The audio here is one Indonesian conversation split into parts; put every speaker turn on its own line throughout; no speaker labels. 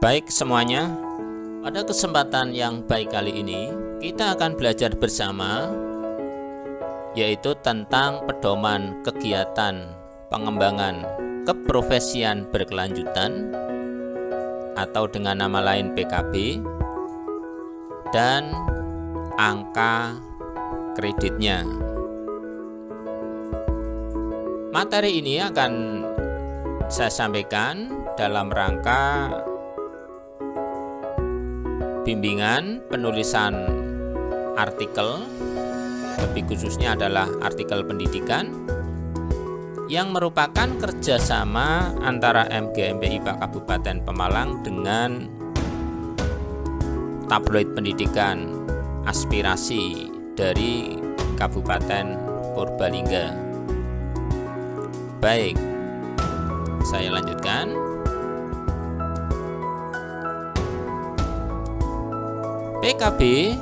Baik semuanya, pada kesempatan yang baik kali ini kita akan belajar bersama yaitu tentang pedoman kegiatan pengembangan keprofesian berkelanjutan atau dengan nama lain PKB dan angka kreditnya. Materi ini akan saya sampaikan dalam rangka bimbingan penulisan artikel, lebih khususnya adalah artikel pendidikan yang merupakan kerjasama antara MGMP IPA Kabupaten Pemalang dengan tabloid pendidikan aspirasi dari Kabupaten Purbalingga. Baik, saya lanjutkan. PKB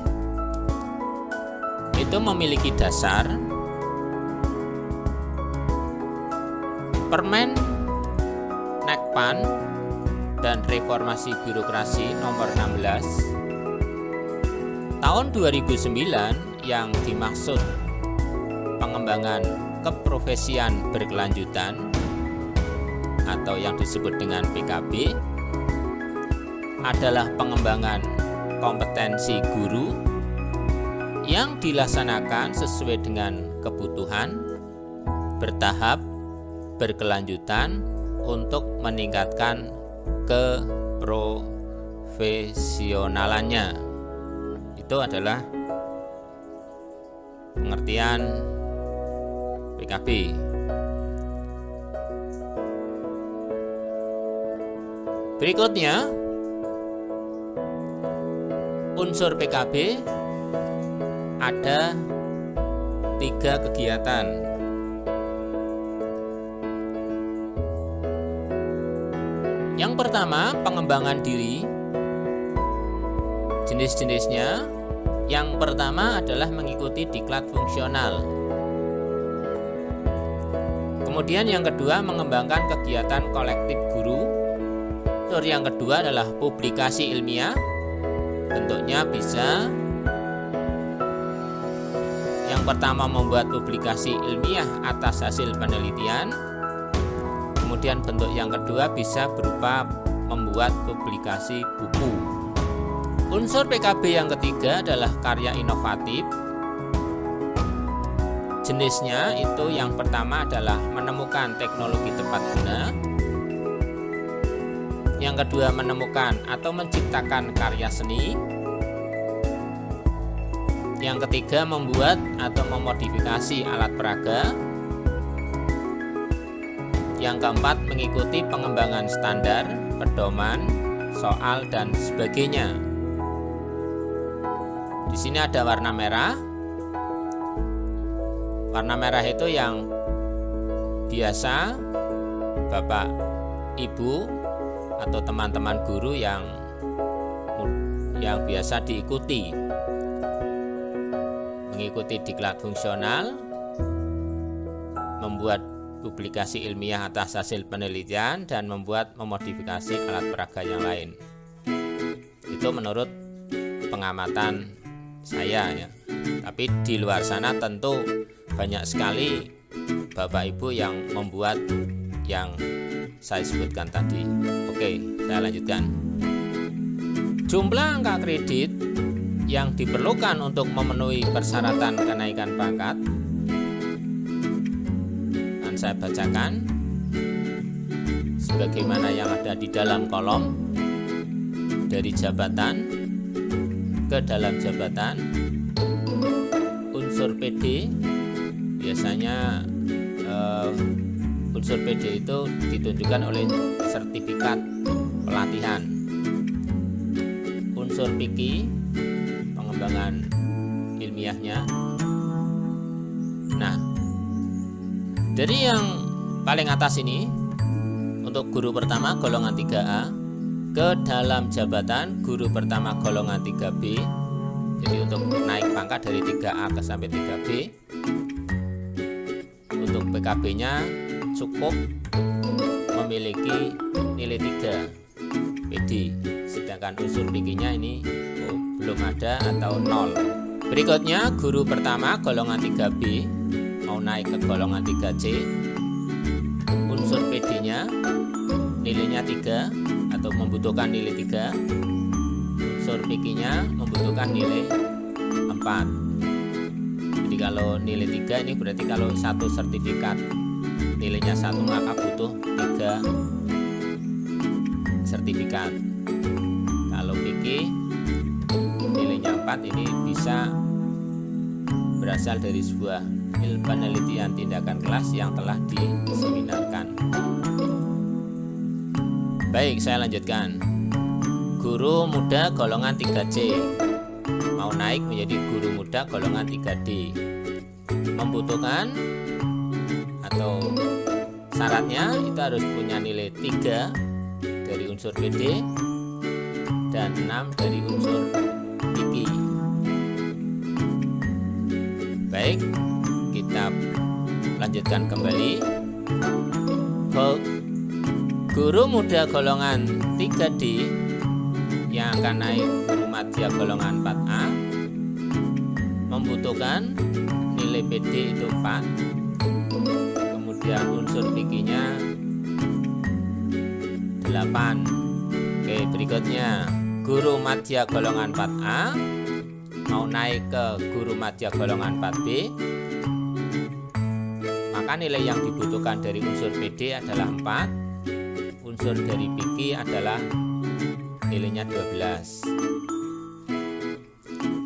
itu memiliki dasar Permen Nekpan dan Reformasi Birokrasi nomor 16 tahun 2009 yang dimaksud pengembangan keprofesian berkelanjutan atau yang disebut dengan PKB adalah pengembangan kompetensi guru yang dilaksanakan sesuai dengan kebutuhan, bertahap, berkelanjutan untuk meningkatkan keprofesionalannya. Itu adalah pengertian PKB. Berikutnya, unsur PKB ada 3 kegiatan. Yang pertama, pengembangan diri. Jenis-jenisnya, yang pertama adalah mengikuti diklat fungsional. Kemudian yang kedua, mengembangkan kegiatan kolektif guru. Yang kedua adalah publikasi ilmiah. Bentuknya bisa yang pertama membuat publikasi ilmiah atas hasil penelitian. Kemudian bentuk yang kedua bisa berupa membuat publikasi buku. Unsur PKB yang ketiga adalah karya inovatif. Jenisnya itu yang pertama adalah menemukan teknologi tepat guna. Yang kedua, menemukan atau menciptakan karya seni. Yang ketiga, membuat atau memodifikasi alat peraga. Yang keempat, mengikuti pengembangan standar, pedoman, soal, dan sebagainya. Di sini ada warna merah. Warna merah itu yang biasa Bapak, Ibu, atau teman-teman guru yang biasa diikuti, mengikuti diklat fungsional, membuat publikasi ilmiah atas hasil penelitian, dan membuat memodifikasi alat peraga yang lain. Itu menurut pengamatan saya ya. Tapi di luar sana tentu banyak sekali Bapak Ibu yang membuat yang saya sebutkan tadi. Oke, saya lanjutkan. Jumlah angka kredit yang diperlukan untuk memenuhi persyaratan kenaikan pangkat dan saya bacakan sebagaimana yang ada di dalam kolom. Dari jabatan ke dalam jabatan, unsur PD biasanya unsur PD itu ditunjukkan oleh sertifikat pelatihan. Unsur PIKI, pengembangan ilmiahnya. Nah, dari yang paling atas ini, untuk guru pertama golongan 3A, ke dalam jabatan guru pertama golongan 3B. Jadi untuk naik pangkat dari 3A ke sampai 3B. Untuk PKB-nya cukup memiliki nilai 3. PD. Sedangkan unsur PQ-nya ini belum ada atau 0. Berikutnya guru pertama golongan 3B mau naik ke golongan 3C. Unsur PD-nya nilainya 3 atau membutuhkan nilai 3. Unsur PQ-nya membutuhkan nilai 4. Jadi kalau nilai 3 ini berarti kalau satu sertifikat nilainya 1 maka butuh 3 sertifikat. Kalau PQ nilainya 4 ini bisa berasal dari sebuah penelitian tindakan kelas yang telah diseminarkan. Baik, saya lanjutkan. Guru muda golongan 3C mau naik menjadi guru muda golongan 3D. Membutuhkan atau syaratnya itu harus punya nilai 3 dari unsur PD dan 6 dari unsur PQ. Baik, kita lanjutkan kembali. Guru muda golongan 3D yang akan naik guru madya golongan 4A membutuhkan nilai PD itu 4, kemudian unsur PQ-nya 8. Oke, berikutnya guru madya golongan 4A mau naik ke guru madya golongan 4B, maka nilai yang dibutuhkan dari unsur PD adalah 4, unsur dari PQ adalah nilainya 12.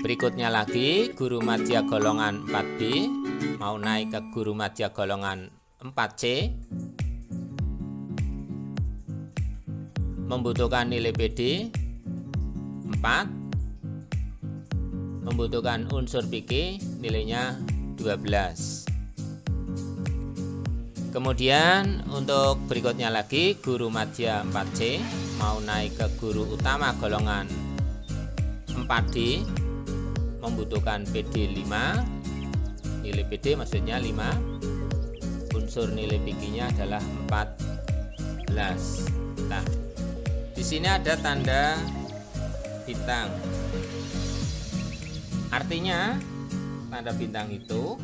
Berikutnya lagi guru madya golongan 4B mau naik ke guru madya golongan 4C, membutuhkan nilai PD 4, membutuhkan unsur PQ nilainya 12. Kemudian untuk berikutnya lagi guru madya 4C mau naik ke guru utama golongan 4D, membutuhkan PD 5, nilai PD maksudnya 5, unsur nilai PQ-nya adalah 14. Nah, di sini ada tanda bintang. Artinya tanda bintang itu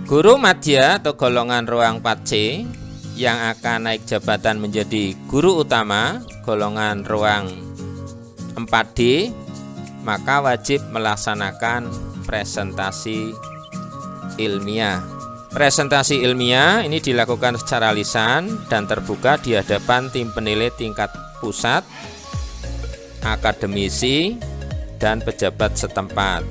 guru madya atau golongan ruang 4C yang akan naik jabatan menjadi guru utama golongan ruang 4D maka wajib melaksanakan presentasi ilmiah. Presentasi ilmiah ini dilakukan secara lisan dan terbuka di hadapan tim penilai tingkat pusat, akademisi, dan pejabat setempat.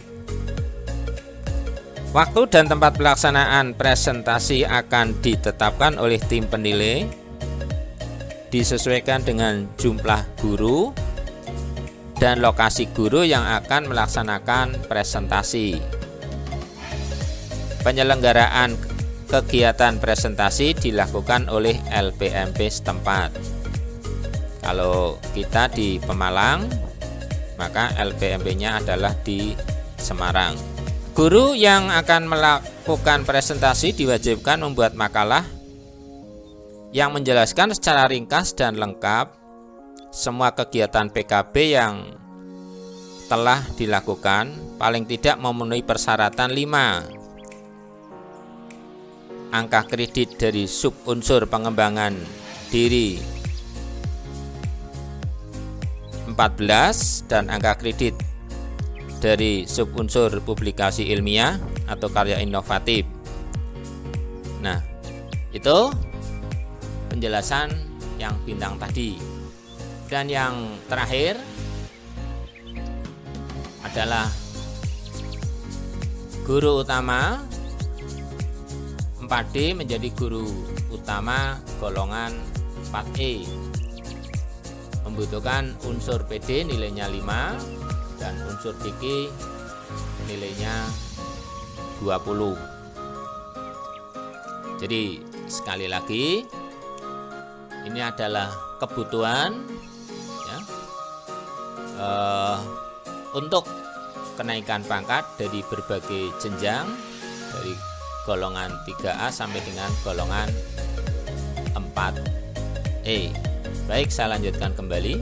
Waktu dan tempat pelaksanaan presentasi akan ditetapkan oleh tim penilai, disesuaikan dengan jumlah guru dan lokasi guru yang akan melaksanakan presentasi. Penyelenggaraan kegiatan presentasi dilakukan oleh LPMP setempat. Kalau kita di Pemalang, maka LPMP-nya adalah di Semarang. Guru yang akan melakukan presentasi diwajibkan membuat makalah yang menjelaskan secara ringkas dan lengkap semua kegiatan PKB yang telah dilakukan, paling tidak memenuhi persyaratan 5. Angka kredit dari subunsur pengembangan diri 14 dan angka kredit dari subunsur publikasi ilmiah atau karya inovatif. Nah, itu penjelasan yang bintang tadi. Dan yang terakhir adalah guru utama 4D menjadi guru utama golongan 4E, membutuhkan unsur PD nilainya 5 dan unsur PQ nilainya 20. Jadi sekali lagi ini adalah kebutuhan ya, untuk kenaikan pangkat dari berbagai jenjang dari golongan 3A sampai dengan golongan 4E. Baik, saya lanjutkan kembali.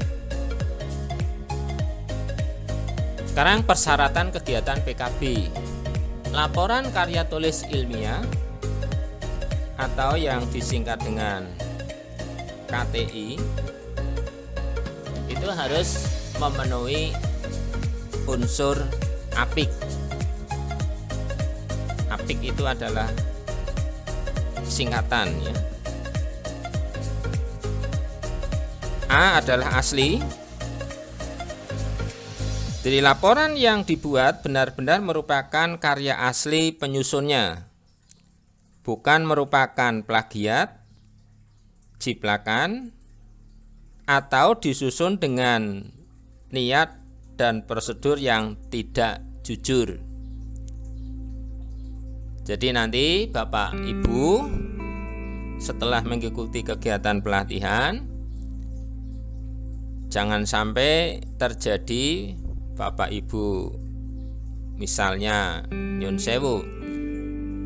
Sekarang persyaratan kegiatan PKB. Laporan karya tulis ilmiah atau yang disingkat dengan KTI itu harus memenuhi unsur apik. Apik itu adalah singkatan ya. A adalah asli. Jadi laporan yang dibuat benar-benar merupakan karya asli penyusunnya, bukan merupakan plagiat, jiplakan, atau disusun dengan niat dan prosedur yang tidak jujur. Jadi nanti Bapak Ibu setelah mengikuti kegiatan pelatihan, jangan sampai terjadi Bapak Ibu misalnya nyun sewu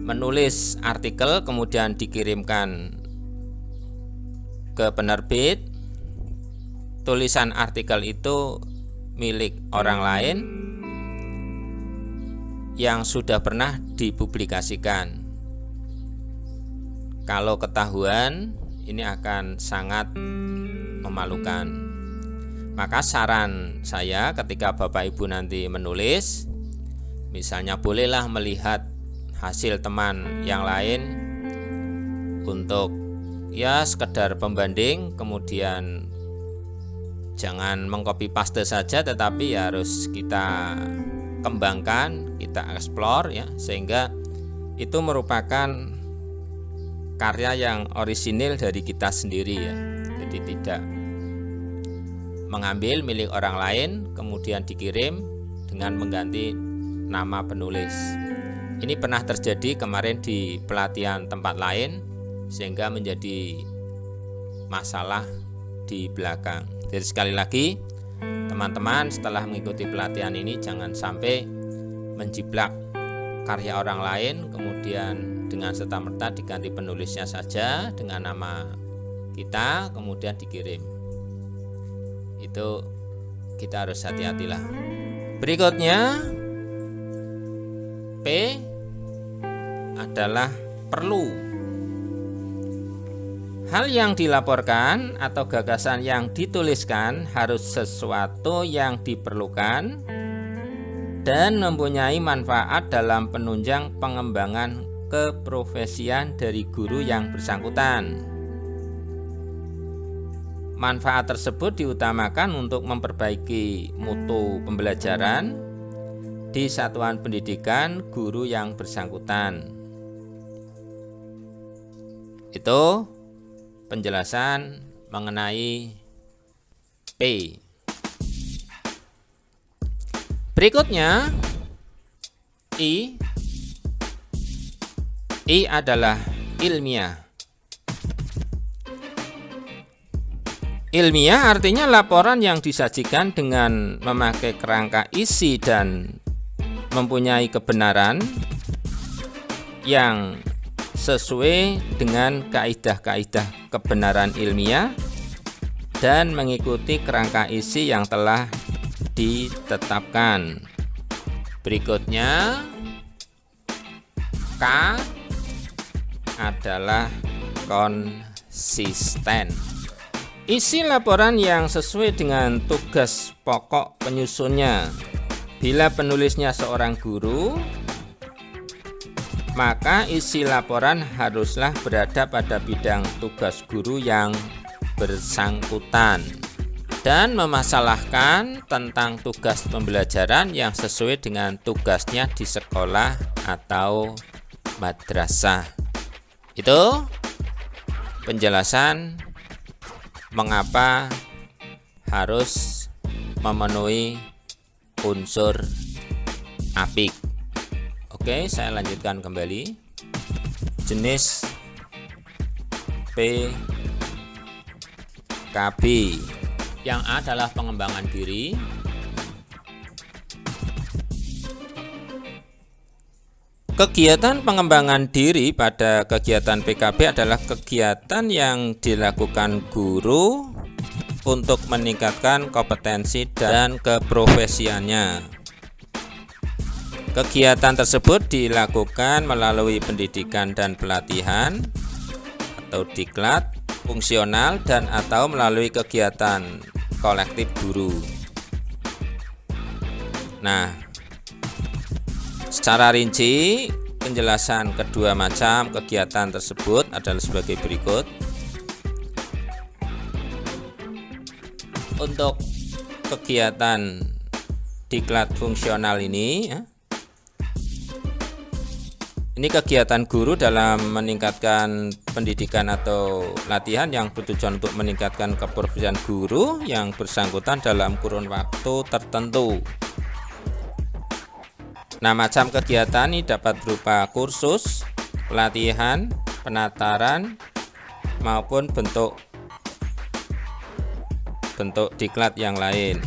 menulis artikel kemudian dikirimkan ke penerbit, tulisan artikel itu milik orang lain yang sudah pernah dipublikasikan. Kalau ketahuan, ini akan sangat memalukan. Maka saran saya ketika Bapak Ibu nanti menulis, misalnya bolehlah melihat hasil teman yang lain untuk ya sekedar pembanding, kemudian jangan mengcopy paste saja, tetapi ya harus kita kembangkan, kita explore ya, sehingga itu merupakan karya yang orisinil dari kita sendiri ya. Jadi tidak mengambil milik orang lain kemudian dikirim dengan mengganti nama penulis. Ini pernah terjadi kemarin di pelatihan tempat lain sehingga menjadi masalah di belakang. Jadi sekali lagi teman-teman setelah mengikuti pelatihan ini jangan sampai menjiplak karya orang lain kemudian dengan serta-merta diganti penulisnya saja dengan nama kita kemudian dikirim. Itu kita harus hati-hatilah. Berikutnya P adalah perlu. Hal yang dilaporkan atau gagasan yang dituliskan harus sesuatu yang diperlukan dan mempunyai manfaat dalam penunjang pengembangan keprofesian dari guru yang bersangkutan. Manfaat tersebut diutamakan untuk memperbaiki mutu pembelajaran di satuan pendidikan guru yang bersangkutan. Itu penjelasan mengenai P. Berikutnya I. I adalah ilmiah. Ilmiah artinya laporan yang disajikan dengan memakai kerangka isi dan mempunyai kebenaran yang sesuai dengan kaidah-kaidah kebenaran ilmiah dan mengikuti kerangka isi yang telah ditetapkan. Berikutnya K adalah konsisten. Isi laporan yang sesuai dengan tugas pokok penyusunnya. Bila penulisnya seorang guru, maka isi laporan haruslah berada pada bidang tugas guru yang bersangkutan dan memasalahkan tentang tugas pembelajaran yang sesuai dengan tugasnya di sekolah atau madrasah. Itu penjelasan mengapa harus memenuhi unsur apik. Oke, saya lanjutkan kembali. Jenis PKB. Yang A adalah pengembangan diri. Kegiatan pengembangan diri pada kegiatan PKB adalah kegiatan yang dilakukan guru untuk meningkatkan kompetensi dan keprofesiannya. Kegiatan tersebut dilakukan melalui pendidikan dan pelatihan atau diklat, fungsional, dan atau melalui kegiatan kolektif guru. Nah, secara rinci penjelasan kedua macam kegiatan tersebut adalah sebagai berikut. Untuk kegiatan diklat fungsional ini kegiatan guru dalam meningkatkan pendidikan atau latihan yang bertujuan untuk meningkatkan keprofesian guru yang bersangkutan dalam kurun waktu tertentu. Nah, macam kegiatan ini dapat berupa kursus, pelatihan, penataran, maupun bentuk diklat yang lain.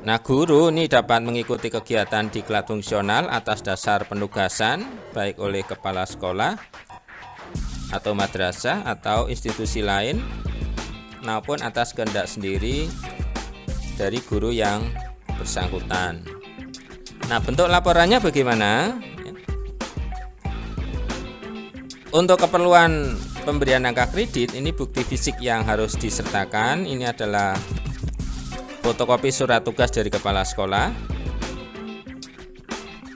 Nah, guru ini dapat mengikuti kegiatan diklat fungsional atas dasar penugasan baik oleh kepala sekolah atau madrasah atau institusi lain maupun atas kehendak sendiri dari guru yang bersangkutan. Nah, bentuk laporannya bagaimana? Untuk keperluan pemberian angka kredit, ini bukti fisik yang harus disertakan. Ini adalah fotokopi surat tugas dari kepala sekolah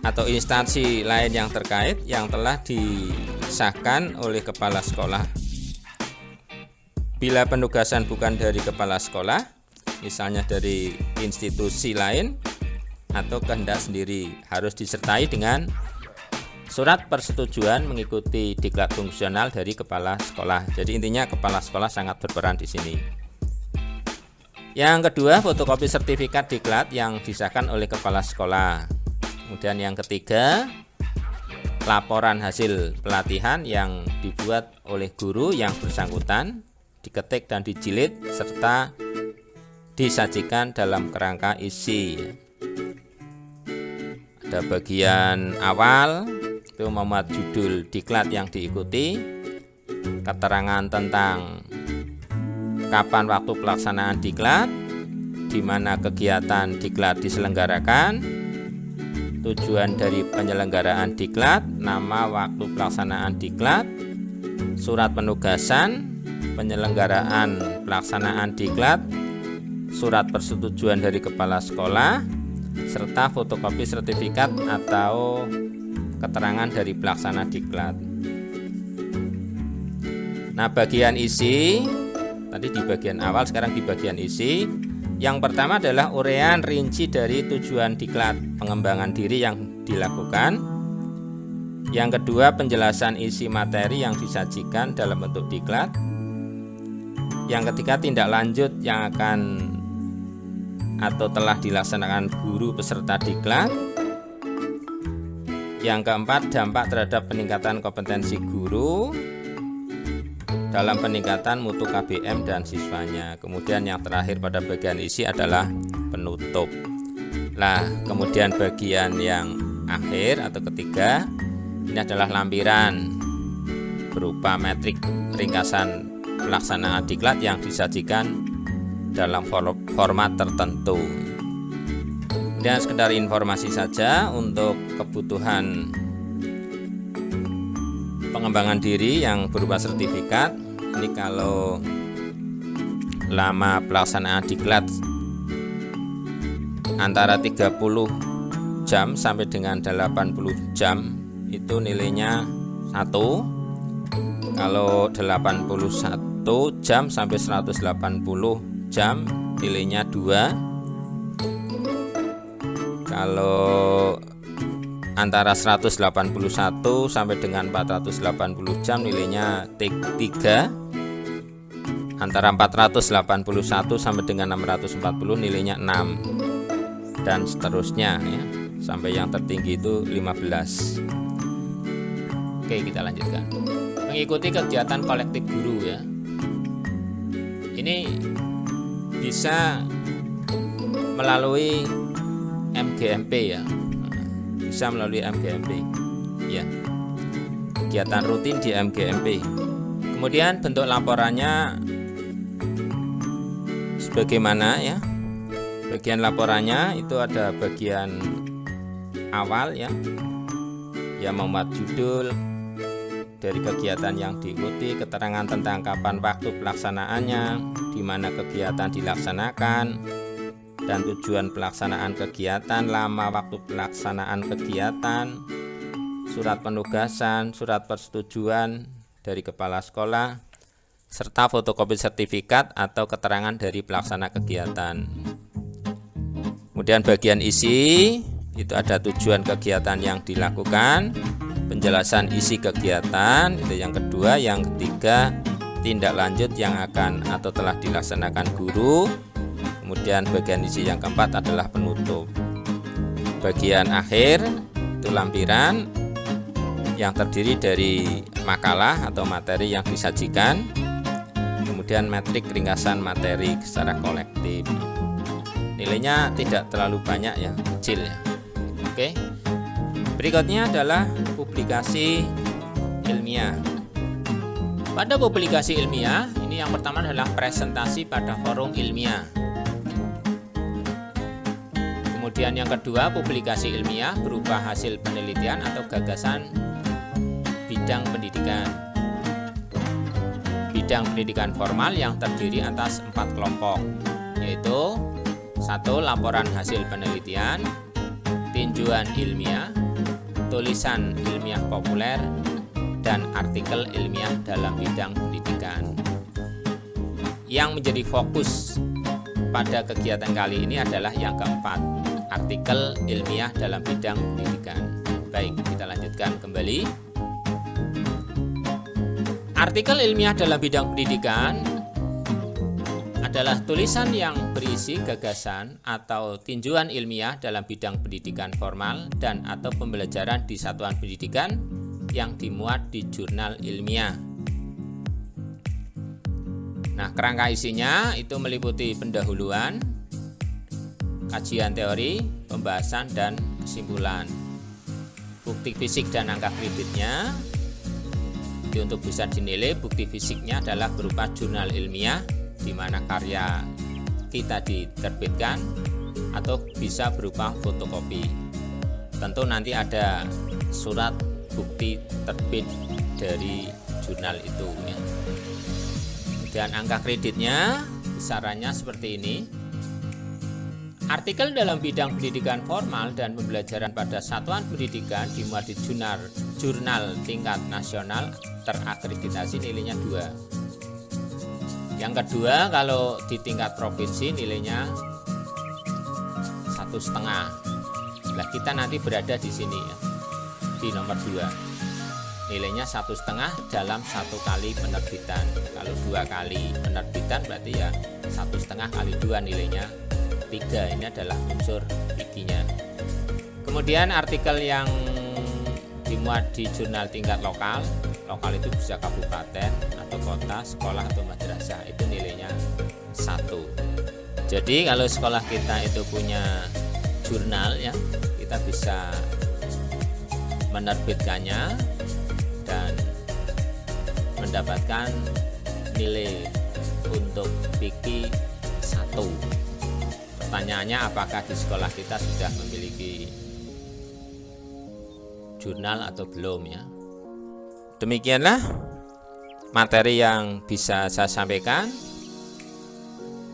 atau instansi lain yang terkait yang telah disahkan oleh kepala sekolah. Bila penugasan bukan dari kepala sekolah, misalnya dari institusi lain atau kehendak sendiri, harus disertai dengan surat persetujuan mengikuti diklat fungsional dari kepala sekolah. Jadi intinya kepala sekolah sangat berperan di sini. Yang kedua, fotokopi sertifikat diklat yang disahkan oleh kepala sekolah. Kemudian yang ketiga, laporan hasil pelatihan yang dibuat oleh guru yang bersangkutan, diketik dan dijilid serta disajikan dalam kerangka isi. Ada bagian awal itu memuat judul diklat yang diikuti, keterangan tentang kapan waktu pelaksanaan diklat, di mana kegiatan diklat diselenggarakan, tujuan dari penyelenggaraan diklat, nama waktu pelaksanaan diklat, surat penugasan penyelenggaraan pelaksanaan diklat, surat persetujuan dari kepala sekolah, serta fotokopi sertifikat atau keterangan dari pelaksana diklat. Nah, bagian isi tadi di bagian awal, sekarang di bagian isi. Yang pertama adalah uraian rinci dari tujuan diklat, pengembangan diri yang dilakukan. Yang kedua, penjelasan isi materi yang disajikan dalam bentuk diklat. Yang ketiga, tindak lanjut yang akan atau telah dilaksanakan guru peserta diklat. Yang keempat, dampak terhadap peningkatan kompetensi guru dalam peningkatan mutu KBM dan siswanya. Kemudian yang terakhir pada bagian isi adalah penutup. Nah, kemudian bagian yang akhir atau ketiga, ini adalah lampiran berupa metrik ringkasan pelaksanaan diklat yang disajikan dalam format tertentu. Dan sekedar informasi saja untuk kebutuhan pengembangan diri yang berupa sertifikat. Ini kalau lama pelaksanaan diklat antara 30 jam sampai dengan 80 jam itu nilainya 1. Kalau 81 jam sampai 180 jam nilainya 2. Kalau antara 181 sampai dengan 480 jam nilainya 3. Antara 481 sampai dengan 640 nilainya 6. Dan seterusnya ya, sampai yang tertinggi itu 15. Oke, kita lanjutkan. Mengikuti kegiatan kolektif guru ya. Ini bisa melalui MGMP ya. Bisa melalui MGMP ya, kegiatan rutin di MGMP. Kemudian bentuk laporannya sebagaimana ya. Bagian laporannya itu ada bagian awal ya, yang memuat judul dari kegiatan yang diikuti, keterangan tentang kapan waktu pelaksanaannya, di mana kegiatan dilaksanakan, dan tujuan pelaksanaan kegiatan, lama waktu pelaksanaan kegiatan, surat penugasan, surat persetujuan dari kepala sekolah, serta fotokopi sertifikat atau keterangan dari pelaksana kegiatan. Kemudian bagian isi itu ada tujuan kegiatan yang dilakukan, penjelasan isi kegiatan, itu yang kedua. Yang ketiga, tindak lanjut yang akan atau telah dilaksanakan guru. Kemudian bagian isi yang keempat adalah penutup. Bagian akhir itu lampiran yang terdiri dari makalah atau materi yang disajikan, kemudian metrik ringkasan materi secara kolektif. Nilainya tidak terlalu banyak ya, kecil ya. Oke. Berikutnya adalah publikasi ilmiah. Pada publikasi ilmiah, ini yang pertama adalah presentasi pada forum ilmiah. Kemudian yang kedua, publikasi ilmiah berupa hasil penelitian atau gagasan bidang pendidikan. Bidang pendidikan formal yang terdiri atas 4 kelompok, yaitu 1. Laporan hasil penelitian, tinjauan ilmiah, tulisan ilmiah populer, dan artikel ilmiah dalam bidang pendidikan. Yang menjadi fokus pada kegiatan kali ini adalah yang keempat, artikel ilmiah dalam bidang pendidikan. Baik, kita lanjutkan kembali. Artikel ilmiah dalam bidang pendidikan adalah tulisan yang berisi gagasan atau tinjauan ilmiah dalam bidang pendidikan formal dan atau pembelajaran di satuan pendidikan yang dimuat di jurnal ilmiah. Nah, kerangka isinya itu meliputi pendahuluan, kajian teori, pembahasan, dan kesimpulan. Bukti fisik dan angka kreditnya. Jadi untuk bisa dinilai, bukti fisiknya adalah berupa jurnal ilmiah di mana karya kita diterbitkan atau bisa berupa fotokopi. Tentu nanti ada surat bukti terbit dari jurnal itu ya. Dan angka kreditnya besarannya seperti ini. Artikel dalam bidang pendidikan formal dan pembelajaran pada satuan pendidikan dimuat di jurnal tingkat nasional terakreditasi, nilainya 2. Yang kedua, kalau di tingkat provinsi nilainya 1,5. Nah, kita nanti berada di sini ya, di nomor 2. Nilainya 1,5 dalam 1 kali penerbitan. Kalau 2 kali penerbitan berarti ya 1,5 kali 2 nilainya 3. Ini adalah unsur bikinya. Kemudian artikel yang dimuat di jurnal tingkat lokal itu bisa kabupaten atau kota, sekolah atau madrasah, itu nilainya 1. Jadi kalau sekolah kita itu punya jurnal ya, kita bisa menerbitkannya dan mendapatkan nilai untuk fikih 1. Pertanyaannya, apakah di sekolah kita sudah memiliki jurnal atau belum ya? Demikianlah materi yang bisa saya sampaikan.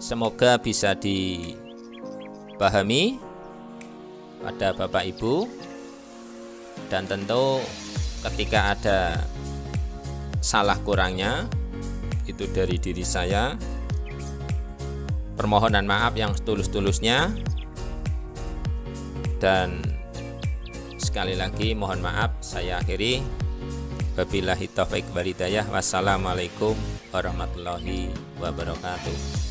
Semoga bisa dipahami pada Bapak Ibu, dan tentu ketika ada salah kurangnya itu dari diri saya, permohonan maaf yang setulus-tulusnya, dan sekali lagi mohon maaf. Saya akhiri, wabillahi taufiq wal hidayah. Wassalamualaikum warahmatullahi wabarakatuh.